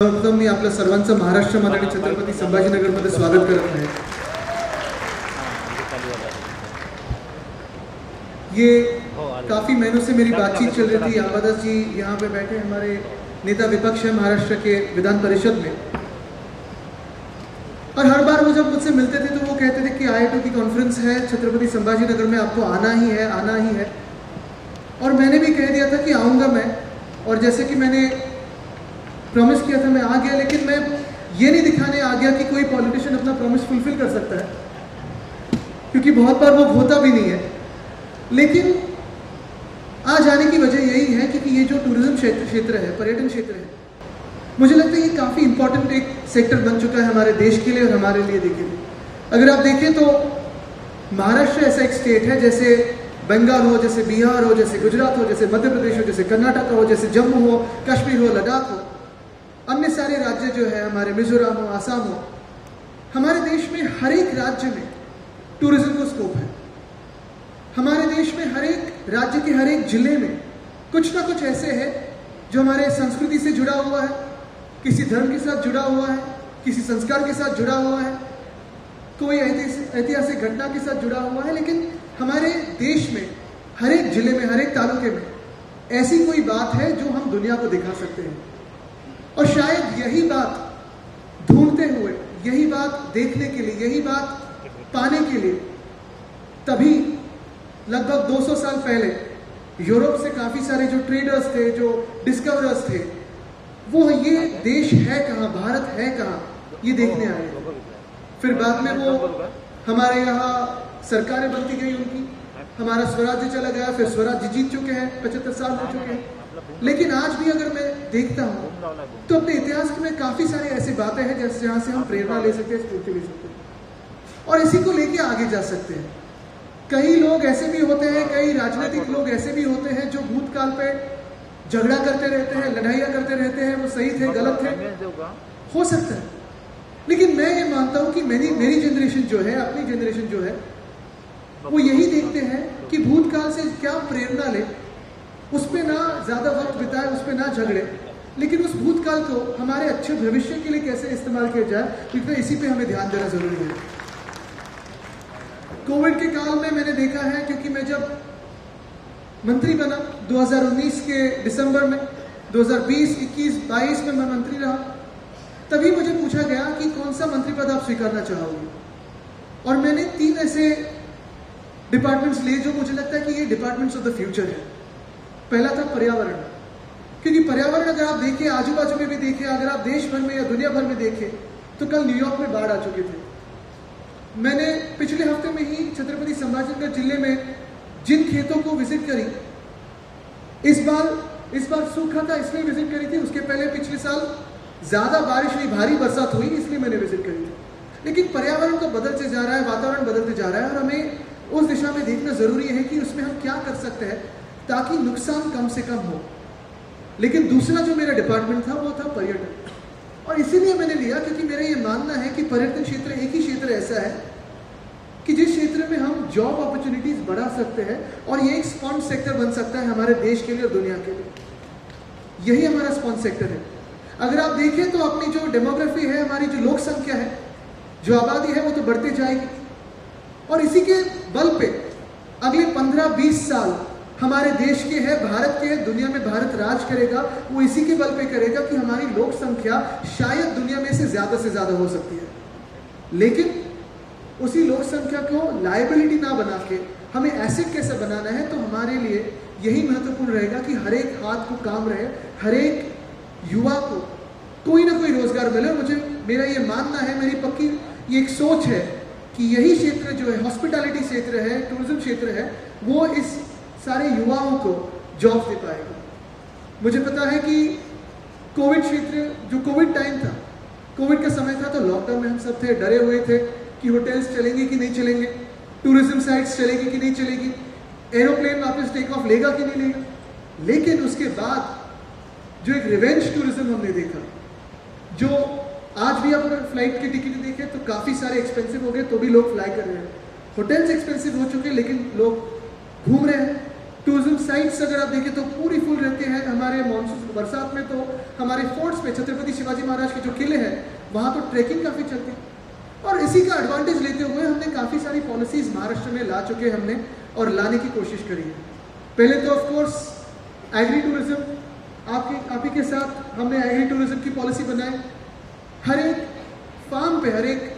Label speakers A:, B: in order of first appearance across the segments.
A: मी आपल्या सर्वांचं महाराष्ट्रामध्ये आणि छत्रपती संभाजीनगरमध्ये स्वागत करत आहे। ये काफ़ी महीनों से मेरी बातचीत चल रही थी। आबादास जी यहाँ पे बैठे हमारे नेता विपक्ष है महाराष्ट्र के विधान परिषद में, और हर बार वो जब मुझसे मिलते थे तो वो कहते थे कि IITO की कॉन्फ्रेंस है छत्रपति संभाजीनगर में, आपको आना ही है, आना ही है। और मैंने भी कह दिया था कि आऊँगा मैं, और जैसे कि मैंने प्रॉमिस किया था मैं आ गया, लेकिन मैं ये नहीं दिखाने आ गया कि कोई पॉलिटिशियन अपना प्रॉमिस फुलफिल कर सकता है, क्योंकि बहुत बार वो होता भी नहीं है। लेकिन आज आने की वजह यही है क्योंकि ये जो टूरिज्म क्षेत्र है, पर्यटन क्षेत्र है, मुझे लगता है ये काफ़ी इंपॉर्टेंट एक सेक्टर बन चुका है हमारे देश के लिए और हमारे लिए। देखिए, अगर आप देखें तो महाराष्ट्र ऐसा एक स्टेट है, जैसे बंगाल हो, जैसे बिहार हो, जैसे गुजरात हो, जैसे मध्य प्रदेश हो, जैसे कर्नाटक हो, जैसे जम्मू हो, कश्मीर हो, लद्दाख हो, अन्य सारे राज्य जो है हमारे, मिजोरम हो, आसाम हो, हमारे देश में हर एक राज्य में टूरिज्म को स्कोप है। हमारे देश में हर एक राज्य के हर एक जिले में कुछ ना कुछ ऐसे है जो हमारे संस्कृति से जुड़ा हुआ है, किसी धर्म के साथ जुड़ा हुआ है, किसी संस्कार के साथ जुड़ा हुआ है, कोई ऐतिहासिक घटना के साथ जुड़ा हुआ है। लेकिन हमारे देश में हर एक जिले में, हर एक तालुके में ऐसी कोई बात है जो हम दुनिया को दिखा सकते हैं। और शायद यही बात ढूंढते हुए, यही बात देखने के लिए, यही बात पाने के लिए तभी लगभग 200 साल पहले यूरोप से काफ़ी सारे जो ट्रेडर्स थे, जो डिस्कवरर्स थे, वो ये देश है कहाँ, भारत है कहाँ, ये देखने आए। फिर बाद में वो हमारे यहाँ सरकारें बनती गई उनकी, हमारा स्वराज्य चला गया, फिर स्वराज्य जीत चुके हैं, 75 साल हो चुके हैं। लेकिन आज भी अगर मैं देखता हूँ तो अपने इतिहास में काफ़ी सारी ऐसी बातें हैं जैसे जहाँ से हम प्रेरणा ले सकते हैं, स्फूर्ति ले सकते हैं और इसी को लेके आगे जा सकते हैं। कई लोग ऐसे भी होते हैं, कई राजनीतिक लोग ऐसे भी होते हैं जो भूतकाल पे झगड़ा करते रहते हैं, लड़ाइयाँ करते रहते हैं, वो सही थे, गलत थे, हो सकता है। लेकिन मैं ये मानता हूँ कि मेरी जनरेशन जो है, अपनी जनरेशन जो है, वो यही देखते हैं कि भूतकाल से क्या प्रेरणा ले, उस पर ना ज़्यादा वक्त बिताए, उस पर ना झगड़े, लेकिन उस भूतकाल को हमारे अच्छे भविष्य के लिए कैसे इस्तेमाल किया जाए, क्योंकि इसी पे हमें ध्यान देना जरूरी है। कोविड के काल में मैंने देखा है, क्योंकि मैं जब मंत्री बना 2019 के दिसंबर में, 2020, 21, 22 में मैं मंत्री रहा, तभी मुझे पूछा गया कि कौन सा मंत्री पद आप स्वीकारना चाहोगे, और मैंने 3 ऐसे डिपार्टमेंट्स लिए जो मुझे लगता है कि ये डिपार्टमेंट्स ऑफ द फ्यूचर है। पहला था पर्यावरण, क्योंकि पर्यावरण अगर आप देखें, आजू बाजू में भी देखें, अगर आप देश भर में या दुनिया भर में देखें, तो कल न्यूयॉर्क में बाढ़ आ चुके थे। मैंने पिछले हफ्ते में ही छत्रपति संभाजीनगर जिले में जिन खेतों को विजिट करी, इस बार सूखा था इसलिए विजिट करी थी, उसके पहले पिछले साल ज्यादा बारिश हुई, भारी बरसात हुई, इसलिए मैंने विजिट करी थी। लेकिन पर्यावरण तो बदलते जा रहा है, वातावरण बदलते जा रहा है, और हमें उस दिशा में देखना जरूरी है कि उसमें हम क्या कर सकते हैं ताकि नुकसान कम से कम हो। लेकिन दूसरा जो मेरा डिपार्टमेंट था वो था पर्यटन, और इसीलिए मैंने लिया क्योंकि मेरा ये मानना है कि पर्यटन क्षेत्र एक ही क्षेत्र ऐसा है कि जिस क्षेत्र में हम जॉब अपॉर्चुनिटीज बढ़ा सकते हैं, और ये एक स्पॉन्ज सेक्टर बन सकता है हमारे देश के लिए और दुनिया के लिए। यही हमारा स्पॉन्ज सेक्टर है। अगर आप देखें तो अपनी जो डेमोग्राफी है, हमारी जो लोक संख्या है, जो आबादी है, वो तो बढ़ती जाएगी, और इसी के बल पे अगले 15-20 साल हमारे देश के हैं, भारत के हैं, दुनिया में भारत राज करेगा। वो इसी के बल पे करेगा कि हमारी लोक संख्या शायद दुनिया में से ज्यादा हो सकती है। लेकिन उसी लोक संख्या को लायबिलिटी ना बना के हमें एसेट कैसे बनाना है, तो हमारे लिए यही महत्वपूर्ण रहेगा कि हर एक हाथ को काम रहे, हर एक युवा को कोई ना कोई रोजगार मिले। मेरा ये मानना है, मेरी पक्की ये एक सोच है कि यही क्षेत्र जो है, हॉस्पिटैलिटी क्षेत्र है, टूरिज्म क्षेत्र है, वो इस सारे युवाओं को जॉब दे पाएगा। मुझे पता है कि कोविड क्षेत्र, जो कोविड टाइम था, कोविड का समय था, तो लॉकडाउन में हम सब थे, डरे हुए थे कि होटल्स चलेंगे कि नहीं चलेंगे, टूरिज्म साइट्स चलेगी कि नहीं चलेगी, एरोप्लेन वापस टेक ऑफ लेगा कि नहीं लेगा। लेकिन उसके बाद जो एक रिवेंज टूरिज्म हमने देखा, जो आज भी आप अगर फ्लाइट की टिकट देखें तो काफ़ी सारे एक्सपेंसिव हो गए, तो भी लोग फ्लाई कर रहे हैं। होटल्स एक्सपेंसिव हो चुके, लेकिन लोग घूम रहे हैं। टूरिज्म साइट्स अगर आप देखें तो पूरी फुल रहते हैं। हमारे मानसून बरसात में तो हमारे फोर्ट्स पे छत्रपति शिवाजी महाराज के जो किले हैं वहाँ तो ट्रैकिंग काफ़ी चलती है। और इसी का एडवांटेज लेते हुए हमने काफ़ी सारी पॉलिसीज़ महाराष्ट्र में ला चुके हैं हमने और लाने की कोशिश करी है। पहले तो ऑफ कोर्स एग्री टूरिज्म, आप ही के साथ हमने एग्री टूरिज्म की पॉलिसी बनाई। हर एक फार्म पे, हर एक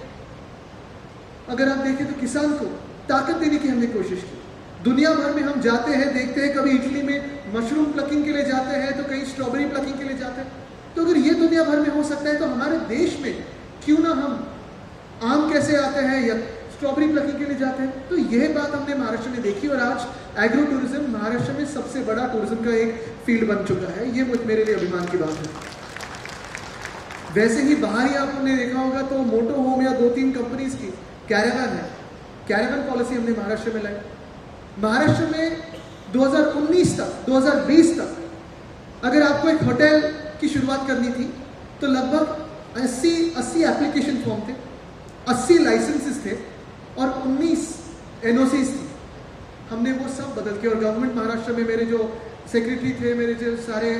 A: अगर आप देखें तो किसान को ताकत देने की हमने कोशिश की। दुनिया भर में हम जाते हैं, देखते हैं, कभी इटली में मशरूम प्लकिंग के लिए जाते हैं तो कहीं स्ट्रॉबेरी प्लकिंग के लिए जाते हैं। तो अगर ये दुनिया भर में हो सकता है तो हमारे देश में क्यों ना हम आम कैसे आते हैं या स्ट्रॉबेरी प्लकिंग के लिए जाते हैं। तो यह बात हमने महाराष्ट्र में देखी और आज एग्रो टूरिज्म महाराष्ट्र में सबसे बड़ा टूरिज्म का एक फील्ड बन चुका है। ये मेरे लिए अभिमान की बात है। वैसे ही बाहर ही आपने देखा होगा तो मोटो होम या 2-3 कंपनीज की कैरावन है, कैरावन पॉलिसी हमने महाराष्ट्र में लाई। महाराष्ट्र में 2019 तक, 2020 तक अगर आपको एक होटल की शुरुआत करनी थी तो लगभग 80 एप्लीकेशन फॉर्म थे, 80 लाइसेंसेस थे और 19 एनओसीज थी। हमने वो सब बदल के, और गवर्नमेंट महाराष्ट्र में मेरे जो सेक्रेटरी थे, मेरे जो सारे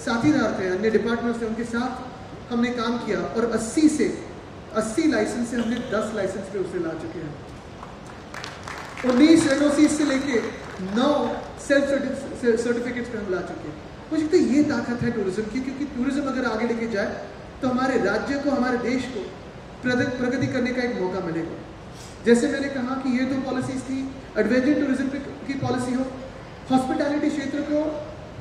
A: साथीदार थे अन्य डिपार्टमेंट्स थे, उनके साथ हमने काम किया और 80 लाइसेंस से हमने 10 लाइसेंस पे उसे ला चुके हैं। 19 एनओसी से लेके 9 सेल्फ सर्टिफिकेट्स पे हम ला चुके हैं। मुझे लगता है ये ताकत है टूरिज्म की, क्योंकि टूरिज्म अगर आगे लेके जाए तो हमारे राज्य को, हमारे देश को प्रगति करने का एक मौका मिलेगा। जैसे मैंने कहा कि ये 2 पॉलिसीज थी, एडवेंचर टूरिज्म की पॉलिसी हो, हॉस्पिटैलिटी क्षेत्र को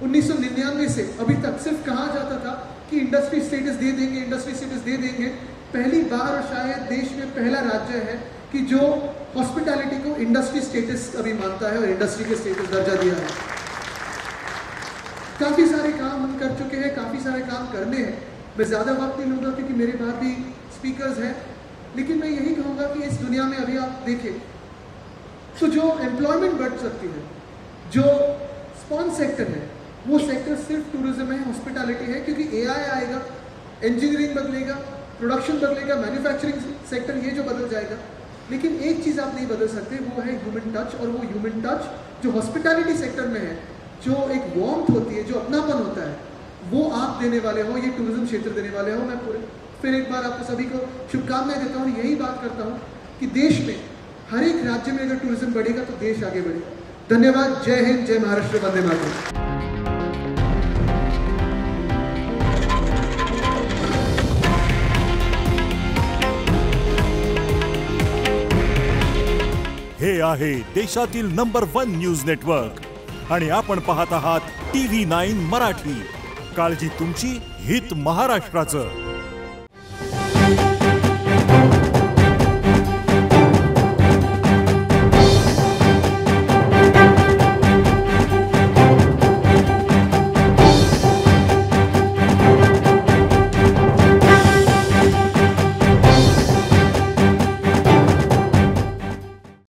A: 1999 से अभी तक सिर्फ कहा जाता था कि इंडस्ट्री स्टेटस दे देंगे, इंडस्ट्री स्टेटस दे देंगे। पहली बार और शायद देश में पहला राज्य है कि जो हॉस्पिटैलिटी को इंडस्ट्री स्टेटस अभी मानता है और इंडस्ट्री के स्टेटस दर्जा दिया है। काफ़ी सारे काम हम कर चुके हैं, काफ़ी सारे काम करने हैं। मैं ज़्यादा वक्त नहीं लूँगा क्योंकि मेरे बाद भी स्पीकर्स हैं, लेकिन मैं यही कहूँगा कि इस दुनिया में अभी आप देखें तो जो एम्प्लॉयमेंट बढ़ सकती है, जो स्पॉन सेक्टर है, वो सेक्टर सिर्फ टूरिज्म है, हॉस्पिटैलिटी है। क्योंकि एआई आएगा, इंजीनियरिंग बदलेगा, प्रोडक्शन बदलेगा, मैन्युफैक्चरिंग सेक्टर ये जो बदल जाएगा। लेकिन एक चीज़ आप नहीं बदल सकते, वो है ह्यूमन टच। और वो ह्यूमन टच जो हॉस्पिटैलिटी सेक्टर में है, जो एक वार्मथ होती है, जो अपनापन होता है, वो आप देने वाले हो, ये टूरिज्म क्षेत्र देने वाले हो। मैं फिर एक बार आपको सभी को शुभकामनाएं देता हूँ। यही बात करता हूँ कि देश में हर एक राज्य में अगर टूरिज्म बढ़ेगा तो देश आगे बढ़ेगा। धन्यवाद। जय हिंद, जय महाराष्ट्र, वंदे मातरम।
B: हे आहे देशातील नंबर 1 न्यूज नेटवर्क आणि आपण पाहत आहात TV9 मराठी। काळजी तुमची, हित महाराष्ट्राचं।